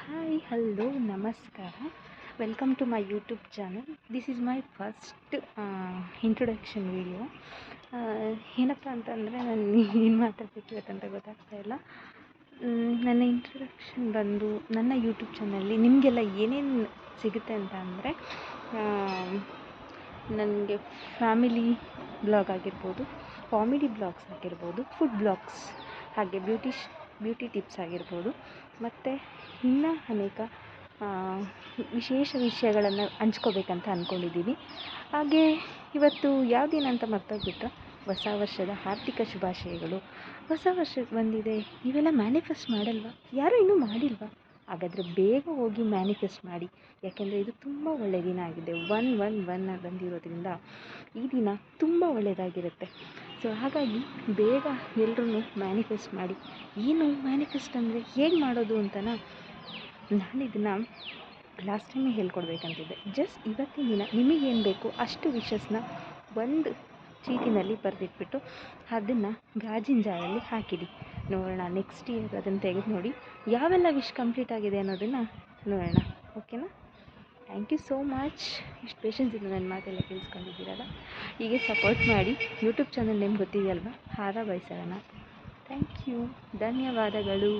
Hi hello ನಮಸ್ಕಾರ. Welcome to my YouTube channel. This is my first introduction video. ಏನಪ್ಪ ಅಂತಂದರೆ ನಾನು ಏನು ಮಾತಾಡಬೇಕಂತ ಗೊತ್ತಾಗ್ತಾ ಇಲ್ಲ. ನನ್ನ ಇಂಟ್ರೊಡಕ್ಷನ್ ಬಂದು ನನ್ನ ಯೂಟ್ಯೂಬ್ ಚಾನಲ್ಲಿ ನಿಮಗೆಲ್ಲ ಏನೇನು ಸಿಗುತ್ತೆ ಅಂತ ಅಂದರೆ, ನನಗೆ ಫ್ಯಾಮಿಲಿ ಬ್ಲಾಗ್ ಆಗಿರ್ಬೋದು, ಕಾಮಿಡಿ ಬ್ಲಾಗ್ಸ್ ಆಗಿರ್ಬೋದು, ಫುಡ್ ಬ್ಲಾಗ್ಸ್, ಹಾಗೆ ಬ್ಯೂಟಿ ಟಿಪ್ಸ್ ಆಗಿರ್ಬೋದು, ಮತ್ತು ಇನ್ನೂ ಅನೇಕ ವಿಶೇಷ ವಿಷಯಗಳನ್ನು ಹಂಚ್ಕೋಬೇಕಂತ ಅಂದ್ಕೊಂಡಿದ್ದೀನಿ. ಹಾಗೆ ಇವತ್ತು ಯಾವ ದಿನ ಅಂತ ಮರ್ತೋಗ್ಬಿಟ್ರೆ, ಹೊಸ ವರ್ಷದ ಆರ್ಥಿಕ ಶುಭಾಶಯಗಳು. ಹೊಸ ವರ್ಷ ಬಂದಿದೆ, ನೀವೆಲ್ಲ ಮ್ಯಾನಿಫೆಸ್ಟ್ ಮಾಡಲ್ವಾ? ಯಾರೂ ಇನ್ನೂ ಮಾಡಿಲ್ವಾ? ಹಾಗಾದರೆ ಬೇಗ ಹೋಗಿ ಮ್ಯಾನಿಫೆಸ್ಟ್ ಮಾಡಿ. ಯಾಕೆಂದರೆ ಇದು ತುಂಬ ಒಳ್ಳೆಯ ದಿನ ಆಗಿದೆ. 1/1/1 ಬಂದಿರೋದ್ರಿಂದ ಈ ದಿನ ತುಂಬ ಒಳ್ಳೆಯದಾಗಿರುತ್ತೆ. ಸೊ ಹಾಗಾಗಿ ಬೇಗ ಎಲ್ಲರೂ ಮ್ಯಾನಿಫೆಸ್ಟ್ ಮಾಡಿ. ಏನು ಮ್ಯಾನಿಫೆಸ್ಟ್ ಅಂದರೆ ಹೇಗೆ ಮಾಡೋದು ಅಂತನಾ ನಾನು ಇದನ್ನು ಲಾಸ್ಟ್ ಟೈಮೇ ಹೇಳ್ಕೊಡ್ಬೇಕಂತಿದ್ದೆ. ಜಸ್ಟ್ ಇವತ್ತಿನ ದಿನ ನಿಮಗೇನು ಬೇಕು ಅಷ್ಟು ವಿಷಸ್ನ ಒಂದು ಚೀಟಿನಲ್ಲಿ ಬರೆದಿಟ್ಬಿಟ್ಟು ಅದನ್ನು ಗಾಜಿನ ಜಾರಲ್ಲಿ ಹಾಕಿಡಿ. ನೋಡೋಣ ನೆಕ್ಸ್ಟ್ ಇಯರ್ ಅದನ್ನು ತೆಗೆದು ನೋಡಿ ಯಾವೆಲ್ಲ ವಿಶ್ ಕಂಪ್ಲೀಟ್ ಆಗಿದೆ ಅನ್ನೋದನ್ನು ನೋಡೋಣ. ಓಕೆನಾ? Thank you so much. ಇಷ್ಟು ಪೇಷನ್ಸಿಂದ ನನ್ನ ಮಾತೆಲ್ಲ ಕೇಳಿಸ್ಕೊಂಡಿದ್ದೀರಲ್ಲ. ಹೀಗೆ ಸಪೋರ್ಟ್ ಮಾಡಿ. ಯೂಟ್ಯೂಬ್ ಚಾನಲ್ ನೇಮ್ ಗೊತ್ತಿದೆಯಲ್ವಾ? ಹಾರ ಬಯಸೋಣ. ಥ್ಯಾಂಕ್ ಯು, ಧನ್ಯವಾದಗಳು.